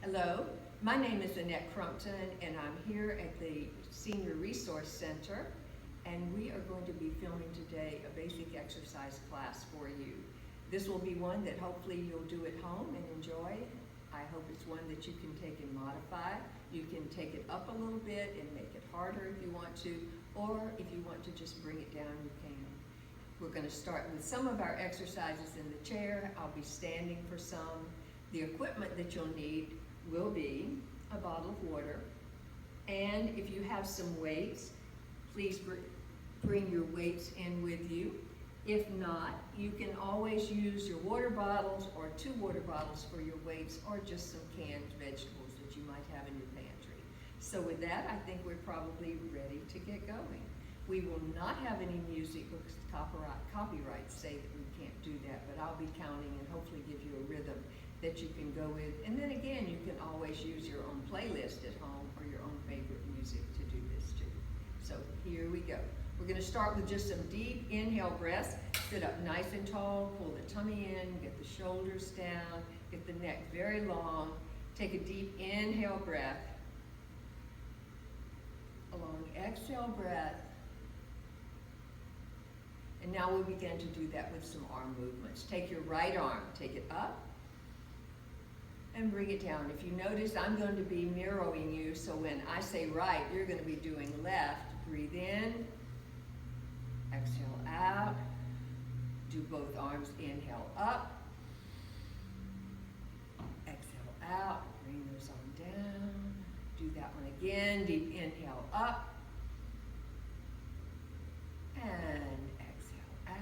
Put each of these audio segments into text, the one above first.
Hello, my name is Annette Crumpton and I'm here at the Senior Resource Center, and we are going to be filming today a basic exercise class for you. This will be one that hopefully you'll do at home and enjoy. I hope it's one that you can take and modify. You can take it up a little bit and make it harder if you want to, or if you want to just bring it down, you can. We're going to start with some of our exercises in the chair. I'll be standing for some. The equipment that you'll need will be a bottle of water, and if you have some weights, please bring your weights in with you. If not, you can always use your water bottles or 2 water bottles for your weights, or just some canned vegetables that you might have in your pantry. So with that, I think we're probably ready to get going. We will not have any music because copyrights say that we can't do that, but I'll be counting and hopefully give you a rhythm that you can go with. And then again, you can always use your own playlist at home or your own favorite music to do this too. So here we go. We're going to start with just some deep inhale breaths. Sit up nice and tall, pull the tummy in, get the shoulders down, get the neck very long. Take a deep inhale breath. A long exhale breath. And now we'll begin to do that with some arm movements. Take your right arm, take it up, and bring it down. If you notice, I'm going to be mirroring you, so when I say right, you're going to be doing left. Breathe in, exhale out, do both arms, inhale up, exhale out, bring those arms down, do that one again, deep inhale up, and exhale out.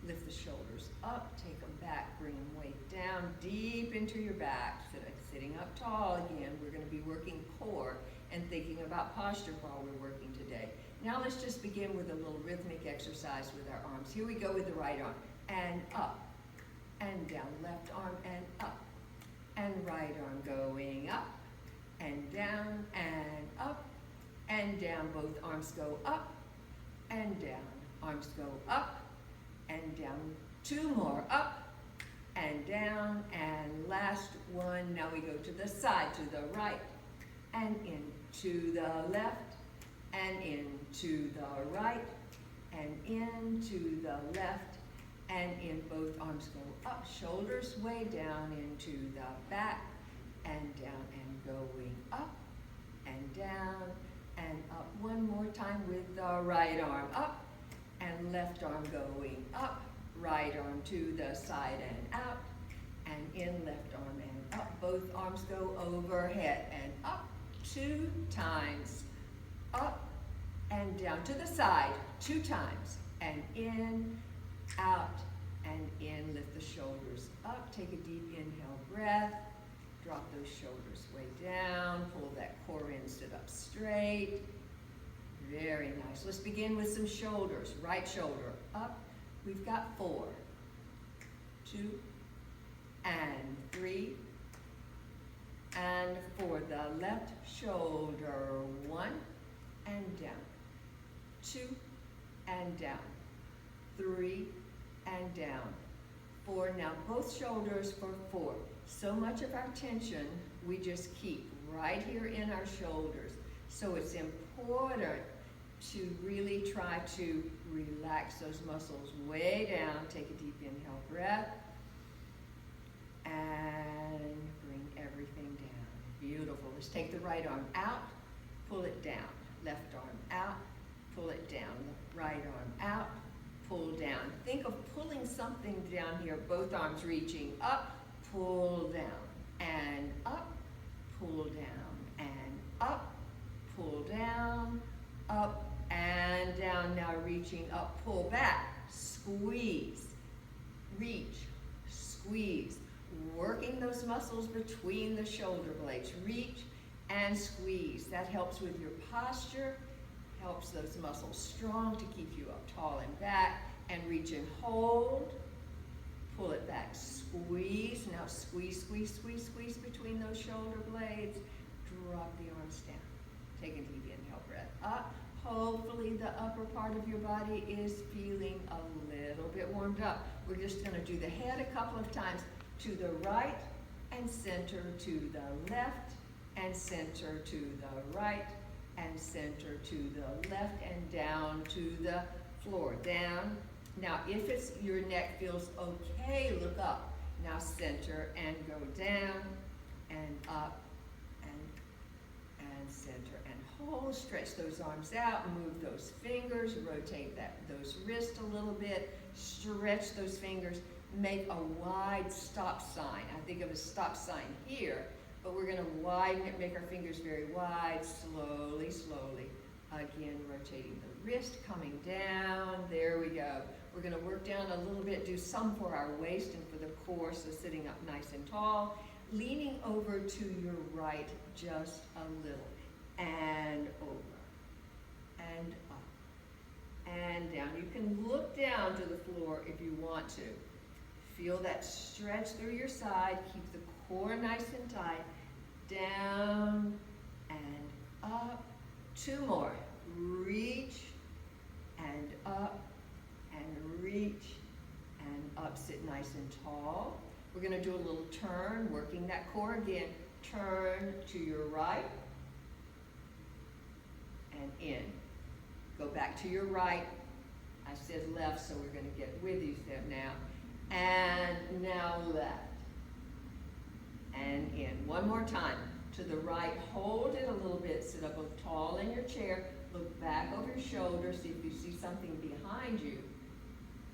Lift the shoulders up, take them back, bring them weight down, deep into your back. Sitting up tall again. We're going to be working core and thinking about posture while we're working today. Now let's just begin with a little rhythmic exercise with our arms. Here we go with the right arm, and up, and down. Left arm and up, and right arm going up, and down, and up, and down. Both arms go up, and down. Arms go up, and down. 2 more, up and down, and last one. Now we go to the side, to the right, and in, to the left, and in, to the right, and in, to the left, and in. Both arms go up, shoulders way down into the back, and down, and going up, and down, and up. One more time with the right arm up, and left arm going up, right arm to the side and out, and in, left arm and up. Both arms go overhead and up 2 times, up and down to the side 2 times, and in, out, and in. Lift the shoulders up, take a deep inhale breath, drop those shoulders way down, pull that core in, sit up straight. Very nice. Let's begin with some shoulders. Right shoulder up. We've got 4, 2, and 3, and 4. The left shoulder, 1, and down. 2, and down. 3, and down. 4. Now both shoulders for 4. So much of our tension we just keep right here in our shoulders. So it's important to really try to relax those muscles way down. Take a deep inhale breath and bring everything down. Beautiful. Let's take the right arm out, pull it down. Left arm out, pull it down. Right arm out, pull down. Think of pulling something down here, both arms reaching up, pull down, and up, pull down, and up, pull down, up, and down. Now reaching up, pull back, squeeze, reach, squeeze. Working those muscles between the shoulder blades. Reach and squeeze. That helps with your posture, helps those muscles strong to keep you up tall and back. And reach and hold, pull it back, squeeze. Now squeeze, squeeze, squeeze, squeeze between those shoulder blades. Drop the arms down. Take a deep inhale breath up. Hopefully the upper part of your body is feeling a little bit warmed up. We're just going to do the head a couple of times to the right and center to the left, and center to the right, and center to the left, and down to the floor. Down. Now, if your neck feels okay, look up. Now center and go down, and up, and center, and hold. Stretch those arms out, move those fingers, rotate those wrists a little bit, stretch those fingers, make a wide stop sign. I think of a stop sign here, but we're gonna widen it, make our fingers very wide, slowly, slowly. Again, rotating the wrist, coming down, there we go. We're gonna work down a little bit, do some for our waist and for the core, so sitting up nice and tall, leaning over to your right just a little, and over, and up, and down. You can look down to the floor if you want to. Feel that stretch through your side, keep the core nice and tight, down and up. Two more, reach and up and reach and up, sit nice and tall. We're gonna do a little turn, working that core again. Turn to your right and in. Go back to your right. I said left, so we're gonna get with you now. And now left. And in. One more time. To the right, hold it a little bit, sit up tall in your chair, look back over your shoulder, see if you see something behind you.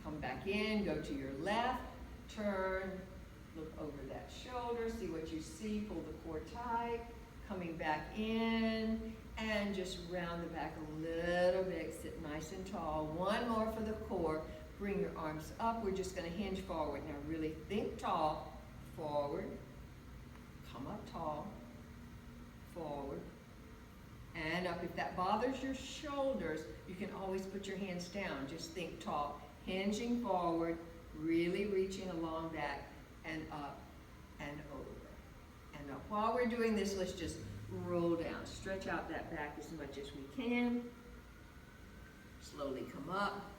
Come back in, go to your left, turn, look over that shoulder, see what you see, pull the core tight, coming back in, and just round the back a little bit, sit nice and tall. One more for the core, bring your arms up, we're just gonna hinge forward. Now really think tall, forward, come up tall, forward, and up. If that bothers your shoulders, you can always put your hands down. Just think tall, hinging forward, really reaching along back, and up, and over, and up. While we're doing this, let's just roll down. Stretch out that back as much as we can. Slowly come up,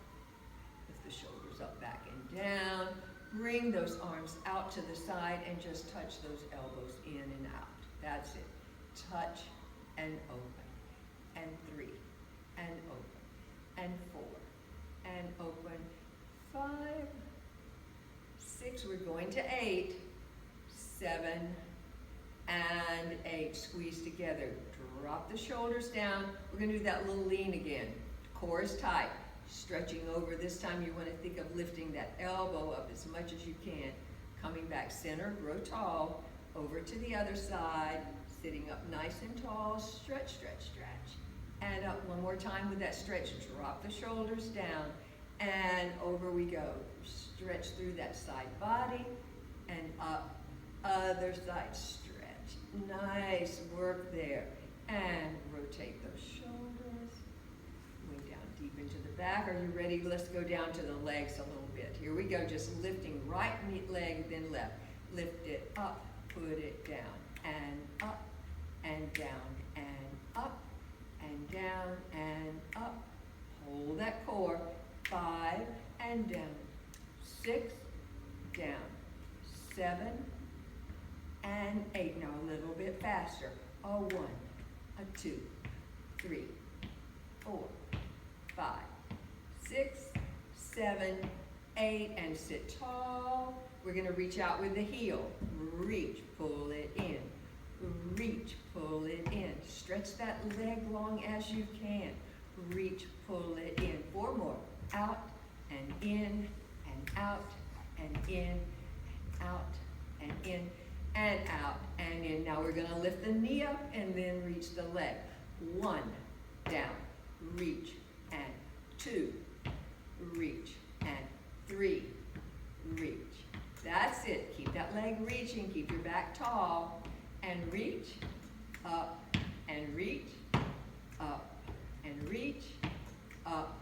lift the shoulders up, back, and down. Bring those arms out to the side and just touch those elbows in and out. That's it. Touch and open, and 3, and open, and 4, and open, 5, 6, we're going to 8, 7, and 8. Squeeze together, drop the shoulders down. We're gonna do that little lean again. Core is tight, stretching over. This time you wanna think of lifting that elbow up as much as you can. Coming back center, grow tall, over to the other side, sitting up nice and tall, stretch, stretch, stretch. And up one more time with that stretch, drop the shoulders down, and over we go. Stretch through that side body, and up, other side, stretch. Nice work there. And rotate those shoulders, way down deep into the back. Are you ready? Let's go down to the legs a little bit. Here we go, just lifting right leg, then left. Lift it up, put it down, and up, and down, and up, and down, and up. Hold that core. 5, and down. 6, down. 7, and 8. Now a little bit faster. A 1, a 2, 3, 4, 5, 6, 7, 8, and sit tall. We're gonna reach out with the heel. Reach, pull it in. Reach, pull it in. Stretch that leg long as you can. Reach, pull it in. 4 more. Out and in and out and in and out and in and out and in. Now we're gonna lift the knee up and then reach the leg. 1, down, reach, and 2, reach, and 3, reach. That's it. Keep that leg reaching. Keep your back tall. And reach, up, and reach, up, and reach, up,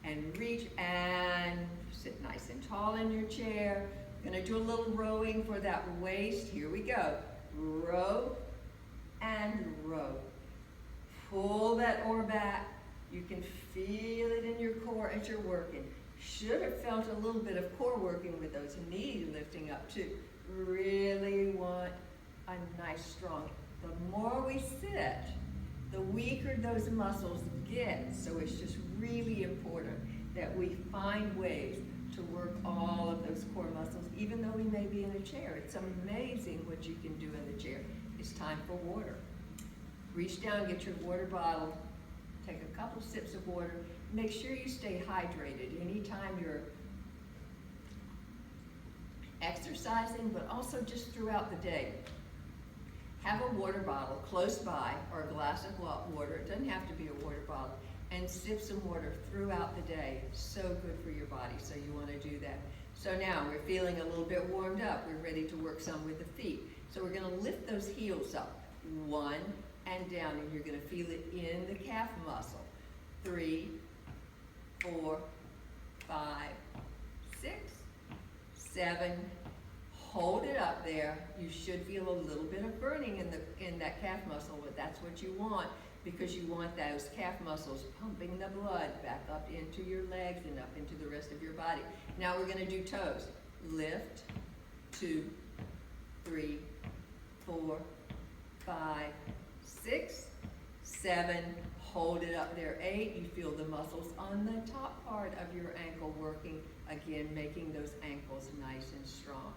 and reach, and sit nice and tall in your chair. Gonna do a little rowing for that waist. Here we go. Row and row. Pull that oar back. You can feel it in your core as you're working. Should have felt a little bit of core working with those knees lifting up too. Really want nice, strong. The more we sit, the weaker those muscles get. So it's just really important that we find ways to work all of those core muscles, even though we may be in a chair. It's amazing what you can do in the chair. It's time for water. Reach down, get your water bottle, take a couple sips of water. Make sure you stay hydrated anytime you're exercising, but also just throughout the day. Have a water bottle close by, or a glass of water. It doesn't have to be a water bottle. And sip some water throughout the day. So good for your body, so you want to do that. So now we're feeling a little bit warmed up. We're ready to work some with the feet. So we're going to lift those heels up, 1 and down, and you're going to feel it in the calf muscle. 3, 4, 5, 6, 7. Hold it up there. You should feel a little bit of burning in that calf muscle, but that's what you want, because you want those calf muscles pumping the blood back up into your legs and up into the rest of your body. Now we're going to do toes. Lift, 2, 3, 4, 5, 6, 7. Hold it up there, 8. You feel the muscles on the top part of your ankle working, again, making those ankles nice and strong.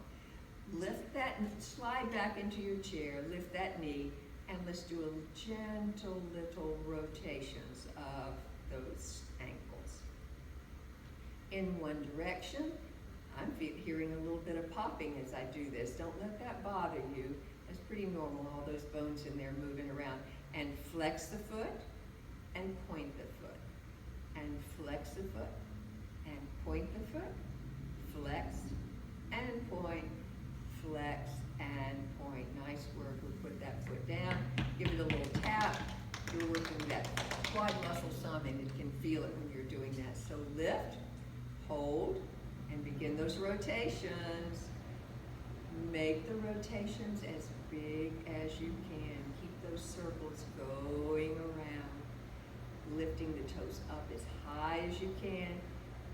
Lift that and slide back into your chair. Lift that knee, and let's do a gentle little rotations of those ankles. In one direction. I'm hearing a little bit of popping as I do this. Don't let that bother you. That's pretty normal, all those bones in there moving around. And flex the foot, and point the foot. And flex the foot, and point the foot. Flex, and point. Flex and point. Nice work. We'll put that foot down. Give it a little tap. You're working that quad muscle some, and you can feel it when you're doing that. So lift, hold, and begin those rotations. Make the rotations as big as you can. Keep those circles going around. Lifting the toes up as high as you can.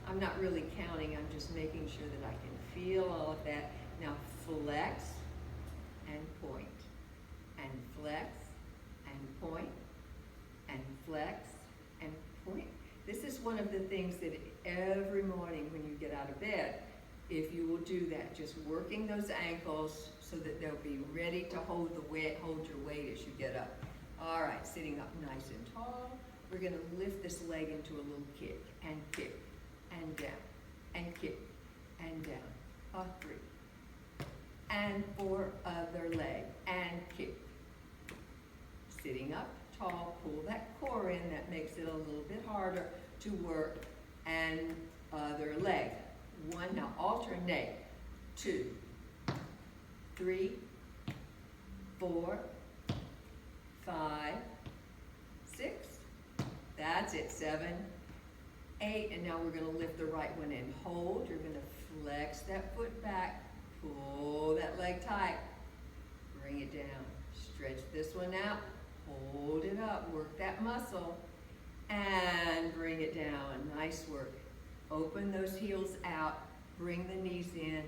I'm not really counting. I'm just making sure that I can feel all of that. Now flex and point, and flex and point, and flex and point. This is one of the things that every morning when you get out of bed, if you will do that, just working those ankles so that they'll be ready to hold your weight as you get up. All right, sitting up nice and tall. We're going to lift this leg into a little kick and down, and kick and down. 3. And 4, other leg, and kick. Sitting up tall, pull that core in. That makes it a little bit harder to work. And other leg. 1, now alternate. 2, 3, 4, 5, 6. That's it. 7, 8. And now we're going to lift the right one in. Hold. You're going to flex that foot back. Pull that leg tight. Bring it down. Stretch this one out. Hold it up. Work that muscle. And bring it down. Nice work. Open those heels out. Bring the knees in.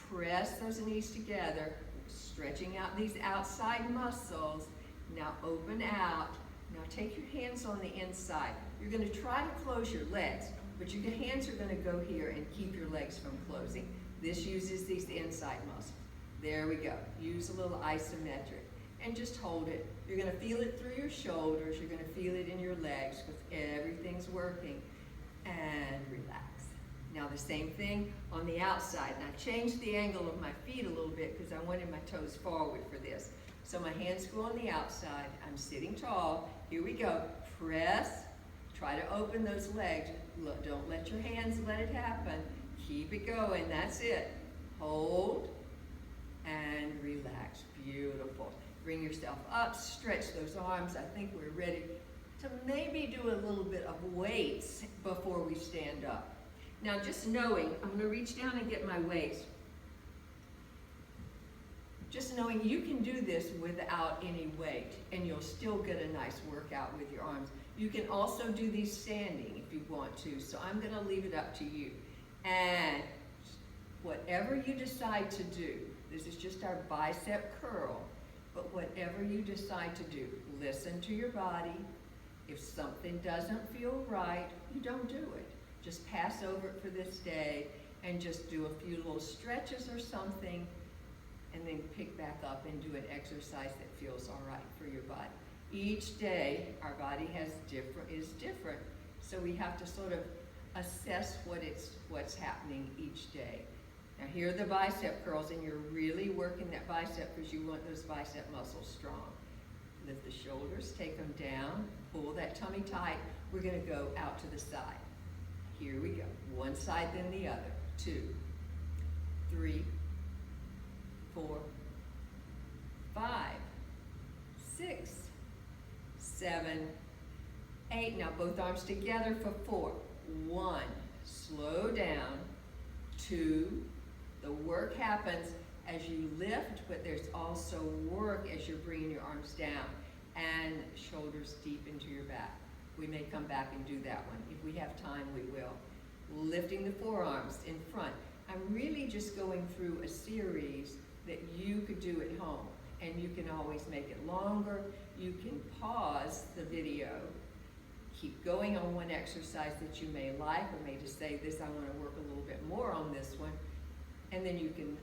Press those knees together. Stretching out these outside muscles. Now open out. Now take your hands on the inside. You're going to try to close your legs, but your hands are going to go here and keep your legs from closing. This uses these inside muscles. There we go. Use a little isometric. And just hold it. You're going to feel it through your shoulders. You're going to feel it in your legs because everything's working. And relax. Now the same thing on the outside. And I changed the angle of my feet a little bit because I wanted my toes forward for this. So my hands go on the outside. I'm sitting tall. Here we go. Press. Try to open those legs. Look, don't let your hands let it happen. Keep it going. That's it. Hold and relax. Beautiful. Bring yourself up. Stretch those arms. I think we're ready to maybe do a little bit of weights before we stand up. Now just knowing, I'm going to reach down and get my weights. Just knowing you can do this without any weight and you'll still get a nice workout with your arms. You can also do these standing if you want to, so I'm going to leave it up to you. And whatever you decide to do, this is just our bicep curl. But whatever you decide to do, listen to your body. If something doesn't feel right, you don't do it. Just pass over it for this day and just do a few little stretches or something, and then pick back up and do an exercise that feels all right for your body. Each day, our body is different, so we have to sort of assess what's happening each day. Now here are the bicep curls, and you're really working that bicep because you want those bicep muscles strong. Lift the shoulders, take them down, pull that tummy tight. We're going to go out to the side. Here we go. One side, then the other. 2, 3, 4, 5, 6, 7, 8. Now both arms together for 4. 1. Slow down. 2. The work happens as you lift, but there's also work as you're bringing your arms down and shoulders deep into your back. We may come back and do that one. If we have time, we will. Lifting the forearms in front. I'm really just going through a series that you could do at home, and you can always make it longer. You can pause the video, keep going on one exercise that you may like, or may just say, this, I want to work a little bit more on this one, and then you can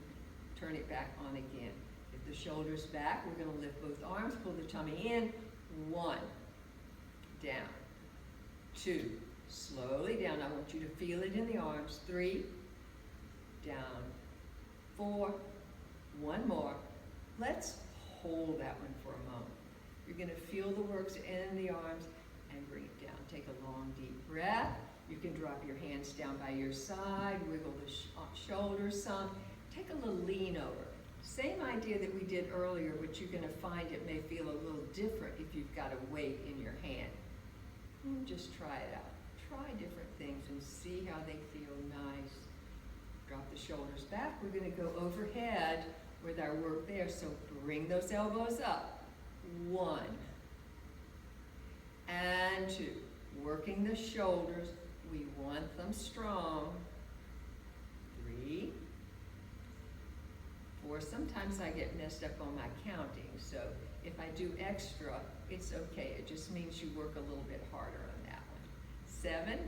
turn it back on again. If the shoulders back, we're going to lift both arms, pull the tummy in. 1, down. 2, slowly down. I want you to feel it in the arms. 3, down. 4, one more. Let's hold that one for a moment. You're going to feel the works in the arms and bring it down. Take a long, deep breath. You can drop your hands down by your side, wiggle the shoulders some. Take a little lean over. Same idea that we did earlier, but you're going to find it may feel a little different if you've got a weight in your hand. Just try it out. Try different things and see how they feel nice. Drop the shoulders back. We're going to go overhead with our work there, so bring those elbows up. 1 and 2. Working the shoulders. We want them strong. 3, 4. Sometimes I get messed up on my counting, so if I do extra, it's okay. It just means you work a little bit harder on that one. 7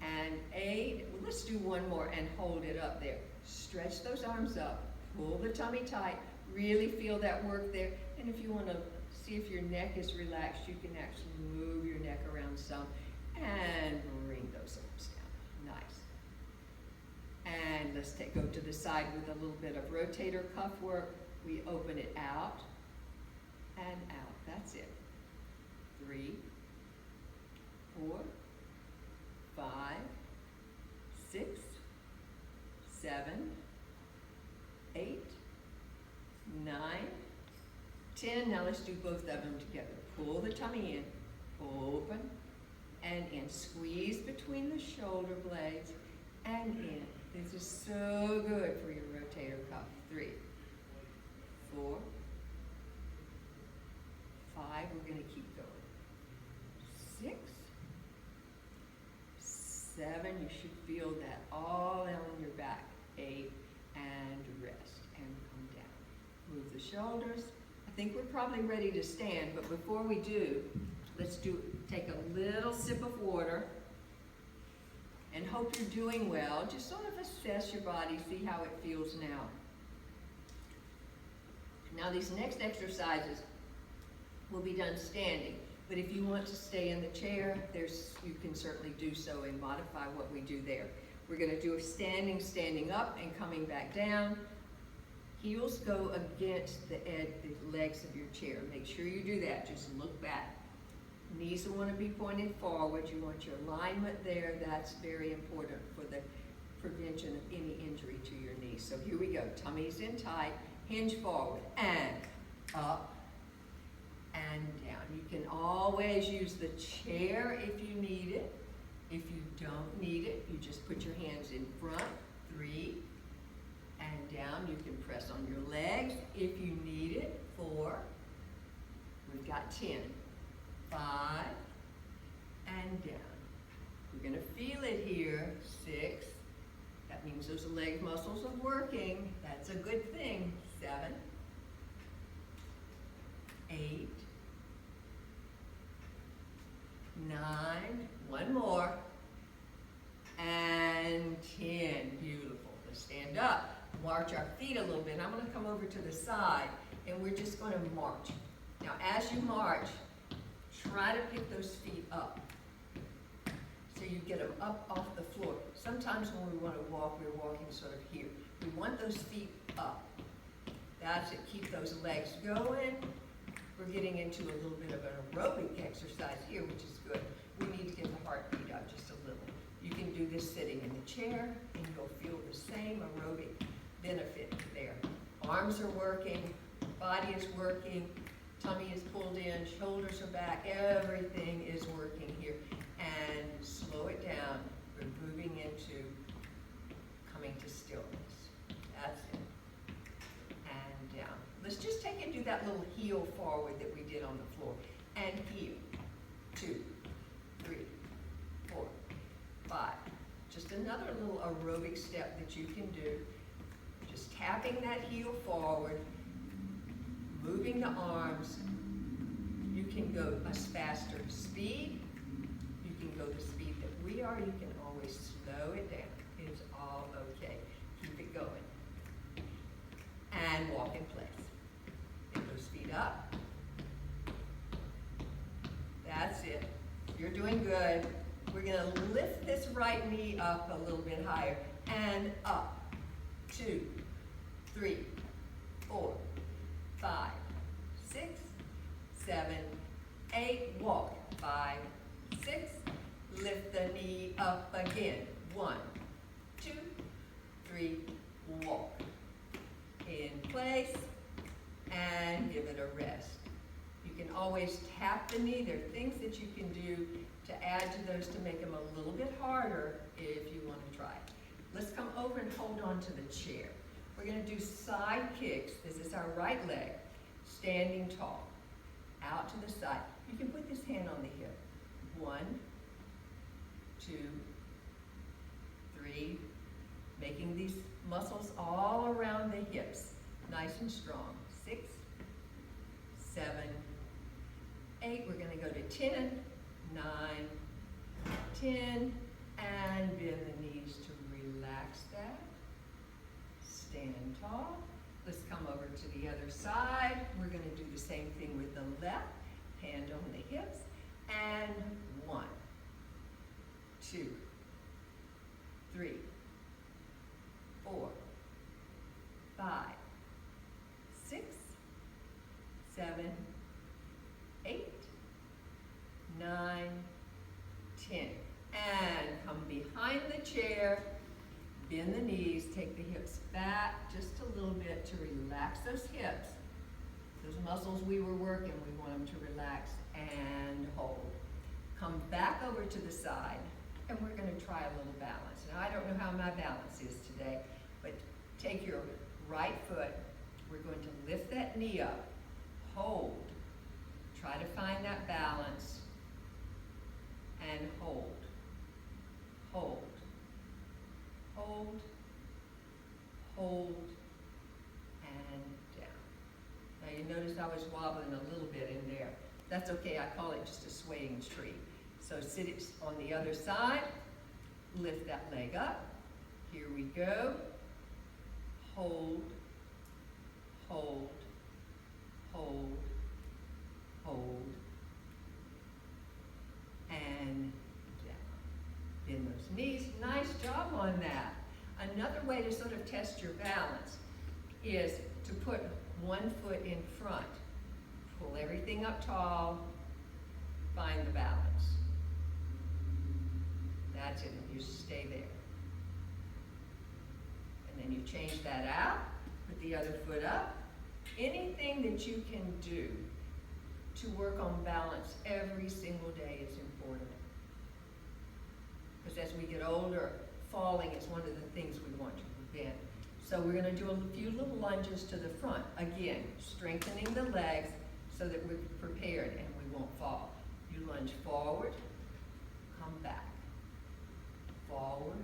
and 8. Well, let's do one more and hold it up there. Stretch those arms up. Pull the tummy tight. Really feel that work there. And if you want to see if your neck is relaxed, you can actually move your neck around some and bring those arms down. Nice. And let's go to the side with a little bit of rotator cuff work. We open it out and out. That's it. 3, 4, 5, 6, 7, 8, 9, 10. Now let's do both of them together. Pull the tummy in, open, and in. Squeeze between the shoulder blades and in. This is so good for your rotator cuff. 3, 4, 5. We're going to keep going. 6, 7. You should feel that all on your back. 8, and rest and come down. Move the shoulders. I think we're probably ready to stand, but before we do, let's take a little sip of water and hope you're doing well. Just sort of assess your body, see how it feels now. Now these next exercises will be done standing, but if you want to stay in the chair, you can certainly do so and modify what we do there. We're going to do a standing up and coming back down. Heels go against the legs of your chair. Make sure you do that. Just look back. Knees will want to be pointed forward. You want your alignment there. That's very important for the prevention of any injury to your knees. So here we go. Tummy's in tight. Hinge forward and up and down. You can always use the chair if you need it. If you don't need it, you just put your hands in front. 3 and down. You can press on your legs if you need it. 4. We've got 10. 5 and down. We're going to feel it here. 6. That means those leg muscles are working. That's a good thing. 7, march our feet a little bit. I'm gonna come over to the side, and we're just gonna march. Now, as you march, try to pick those feet up. So you get them up off the floor. Sometimes when we want to walk, we're walking sort of here. We want those feet up. That's it. Keep those legs going. We're getting into a little bit of an aerobic exercise here, which is good. We need to get the heartbeat up just a little. You can do this sitting in the chair, and you'll feel the same aerobic benefit there. Arms are working, body is working, tummy is pulled in, shoulders are back, everything is working here. And slow it down. We're moving into coming to stillness. That's it. And down. Let's just take and do that little heel forward that we did on the floor. And heel. 2, 3, 4, 5. Just another little aerobic step that you can do. Just tapping that heel forward, moving the arms. You can go a faster speed. You can go the speed that we are. You can always slow it down. It's all okay. Keep it going. And walk in place. Get those feet up. That's it. You're doing good. We're going to lift this right knee up a little bit higher. And up. 2, 3, 4, 5, 6, 7, 8. Walk. 5, 6. Lift the knee up again. 1, 2, 3. Walk. In place. And give it a rest. You can always tap the knee. There are things that you can do to add to those to make them a little bit harder if you want to try. Let's come over and hold on to the chair. We're going to do side kicks. This is our right leg, standing tall, out to the side. You can put this hand on the hip. 1, 2, 3, making these muscles all around the hips, nice and strong. 6, 7, 8. We're going to go to 10, 9, 10, and bend the knees to relax that. Stand tall. Let's come over to the other side. We're going to do the same thing with the left. Hand on the hips. And 1, 2, 3, 4, 5, 6, 7, 8, 9, 10. And come behind the chair. Bend the knees, take the hips back just a little bit to relax those hips. Those muscles we were working, we want them to relax and hold. Come back over to the side, and we're going to try a little balance. Now, I don't know how my balance is today, but take your right foot. We're going to lift that knee up, hold. Try to find that balance, and hold, hold. Hold, hold, and down. Now you notice I was wobbling a little bit in there. That's okay, I call it just a swaying tree. So sit it on the other side, lift that leg up. Here we go. Hold, hold, hold, hold, and bend those knees. Nice job on that. Another way to sort of test your balance is to put one foot in front. Pull everything up tall. Find the balance. That's it. You stay there. And then you change that out. Put the other foot up. Anything that you can do to work on balance every single day is important. Because as we get older, falling is one of the things we want to prevent. So we're going to do a few little lunges to the front. Again, strengthening the legs so that we're prepared and we won't fall. You lunge forward, come back. Forward,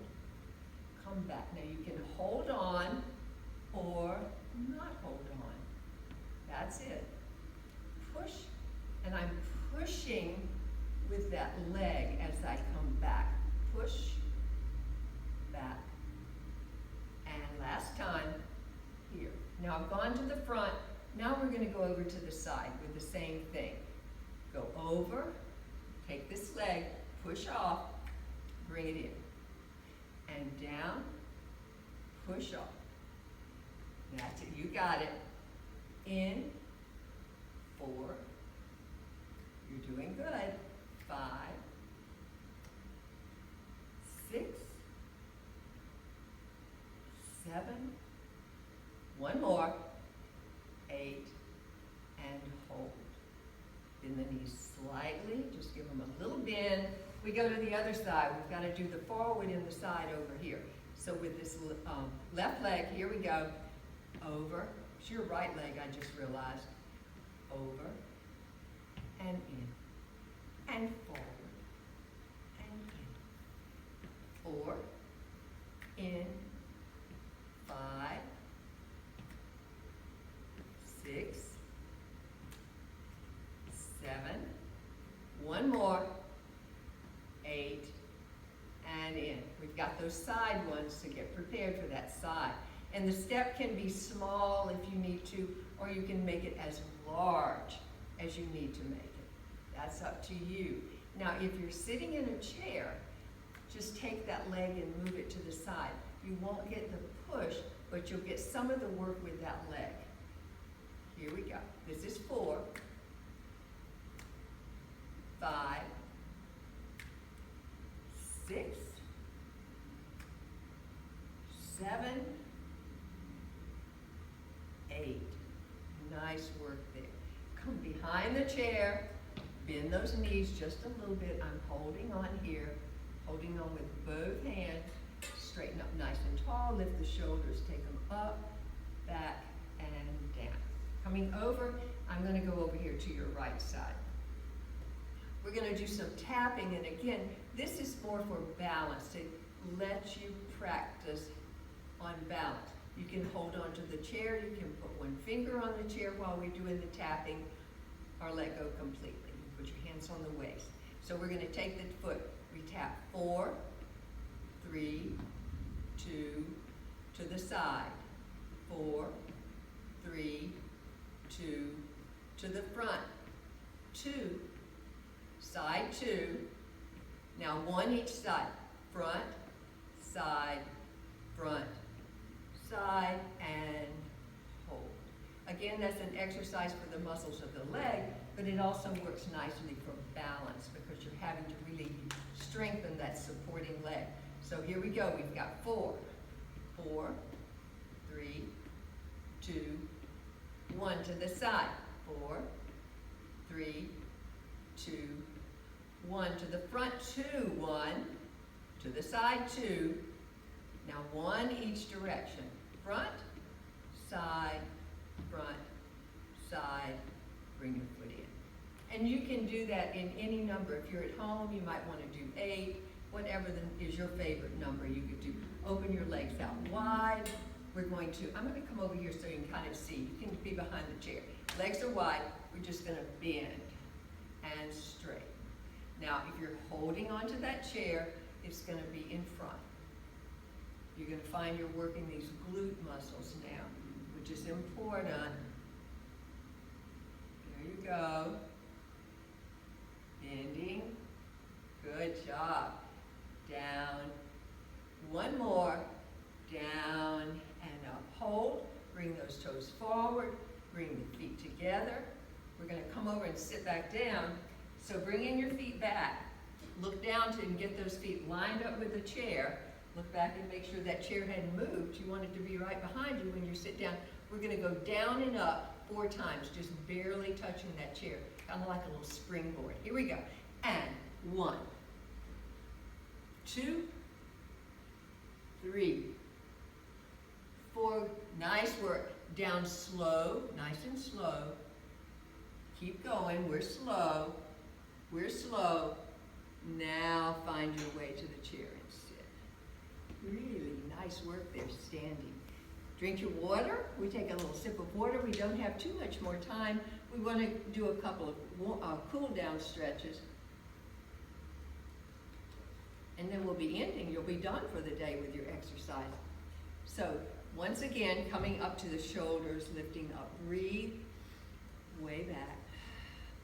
come back. Now you can hold on or not hold on. That's it. Push, and I'm pushing with that leg as I come back. Push, back, and last time, Now I've gone to the front. Now we're gonna go over to the side with the same thing. Go over, take this leg, push off, bring it in. And down, push off. That's it, you got it. In, 4. You're doing good. 5, 6, 7, one more, 8, and hold. Bend the knees slightly, just give them a little bend. We go to the other side. We've got to do the forward and the side over here. So with this left leg, here we go. Over. It's your right leg, I just realized. Over. And in. And forward. And in. 4. In. 5. 6. 7. One more. 8. And in. We've got those side ones to get prepared for that side. And the step can be small if you need to, or you can make it as large as you need to make it. That's up to you. Now, if you're sitting in a chair, just take that leg and move it to the side. You won't get the push, but you'll get some of the work with that leg. Here we go. This is 4, 5, 6, 7, 8. Nice work there. Come behind the chair, bend those knees just a little bit. I'm holding on here, holding on with both hands. Straighten up nice and tall, lift the shoulders, take them up, back, and down. Coming over, I'm going to go over here to your right side. We're going to do some tapping, and again, this is more for balance, to let you practice on balance. You can hold on to the chair, you can put one finger on the chair while we're doing the tapping, or let go completely. You put your hands on the waist. So we're going to take the foot, we tap 4, 3, 2, to the side, 4, 3, 2, to the front, 2, side 2, now 1 each side, front, side, and hold. Again, that's an exercise for the muscles of the leg, but it also works nicely for balance because you're having to really strengthen that supporting leg. So here we go, we've got 4, 3, 2, 1 to the side, 4, 3, 2, 1 to the front, 2, 1, to the side, 2, now 1 each direction, front, side, bring your foot in. And you can do that in any number. If you're at home, you might want to do 8, whatever is your favorite number you could do. Open your legs out wide. I'm going to come over here so you can kind of see. You can be behind the chair. Legs are wide, we're just going to bend and straight. Now, if you're holding onto that chair, it's going to be in front. You're going to find you're working these glute muscles now, which is important. There you go. Bending. Good job. Down. One more. Down and up. Hold. Bring those toes forward. Bring the feet together. We're going to come over and sit back down. So bring in your feet back. Look down to and get those feet lined up with the chair. Look back and make sure that chair hadn't moved. You want it to be right behind you when you sit down. We're going to go down and up 4 times, just barely touching that chair, kind of like a little springboard. Here we go. And 1, 2, 3, 4. Nice work. Down slow, nice and slow. Keep going. We're slow. We're slow. Now find your way to the chair and sit. Really nice work there, standing. Drink your water. We take a little sip of water. We don't have too much more time. We want to do a couple of cool down stretches. And then we'll be ending. You'll be done for the day with your exercise. So Once again, coming up to the shoulders, lifting up. Breathe, way back.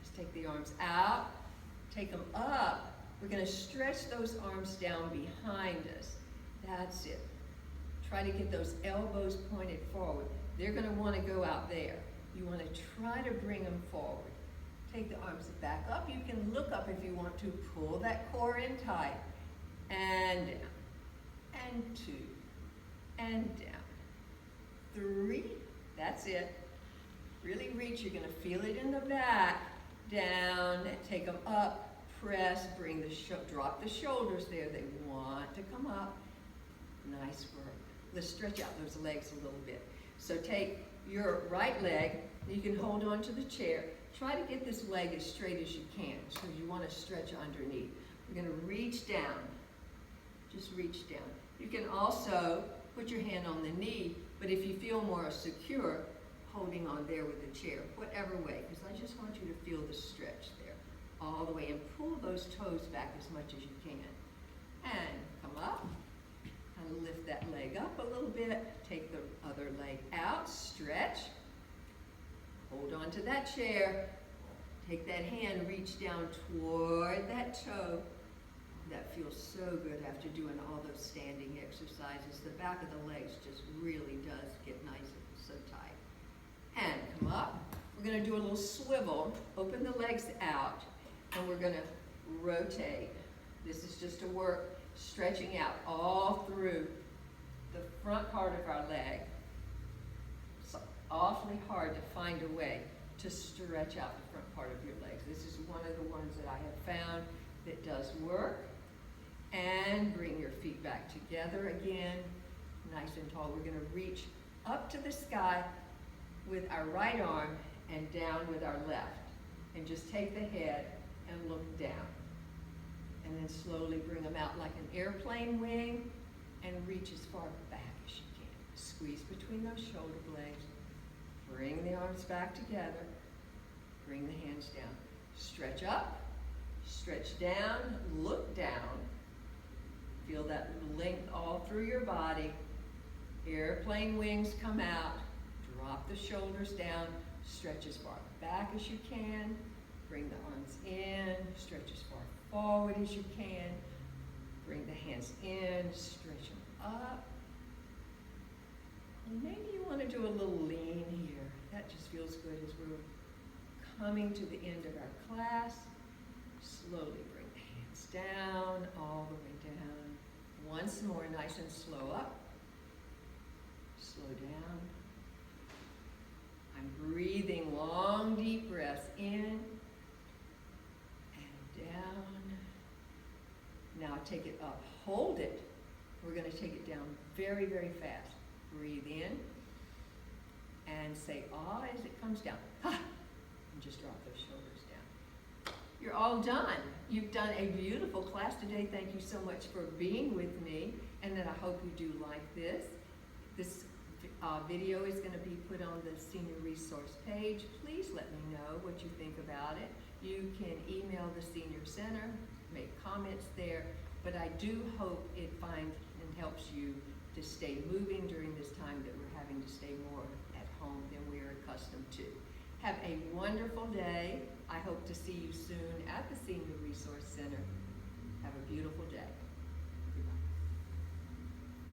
Just take the arms out, take them up. We're going to stretch those arms down behind us. That's it. Try to get those elbows pointed forward. They're going to want to go out there. You want to try to bring them forward. Take the arms back up. You can look up if you want to. Pull that core in tight. And down. And 2. And down. 3. That's it. Really reach. You're going to feel it in the back. Down. Take them up. Press. Bring the drop the shoulders there. They want to come up. Nice work. Let's stretch out those legs a little bit. So take your right leg. You can hold on to the chair. Try to get this leg as straight as you can. So you want to stretch underneath. We're going to reach down. Just reach down. You can also put your hand on the knee, but if you feel more secure, holding on there with the chair, whatever way, because I just want you to feel the stretch there all the way, and pull those toes back as much as you can. And come up, and lift that leg up a little bit, take the other leg out, stretch, hold on to that chair, take that hand, reach down toward that toe. That feels so good after doing all those standing exercises. The back of the legs just really does get nice and so tight. And come up. We're going to do a little swivel. Open the legs out, and we're going to rotate. This is just a work stretching out all through the front part of our leg. It's awfully hard to find a way to stretch out the front part of your legs. This is one of the ones that I have found that does work. And bring your feet back together again, nice and tall. We're going to reach up to the sky with our right arm and down with our left. And just take the head and look down. And then slowly bring them out like an airplane wing and reach as far back as you can. Squeeze between those shoulder blades. Bring the arms back together. Bring the hands down. Stretch up, stretch down, look down. Feel that length all through your body. Airplane wings come out. Drop the shoulders down. Stretch as far back as you can. Bring the arms in. Stretch as far forward as you can. Bring the hands in. Stretch them up. And maybe you want to do a little lean here. That just feels good as we're coming to the end of our class. Slowly bring the hands down, all the way down. Once more, nice and slow up. Slow down. I'm breathing long, deep breaths in and down. Now take it up. Hold it. We're going to take it down very, very fast. Breathe in and say ah as it comes down. Ha! And just drop those shoulders down. You're all done. You've done a beautiful class today. Thank you so much for being with me, and then I hope you do like this. This video is going to be put on the Senior Resource page. Please let me know what you think about it. You can email the Senior Center, make comments there, but I do hope it finds and helps you to stay moving during this time that we're having to stay more at home than we're accustomed to. Have a wonderful day. I hope to see you soon at the Senior Resource Center. Have a beautiful day.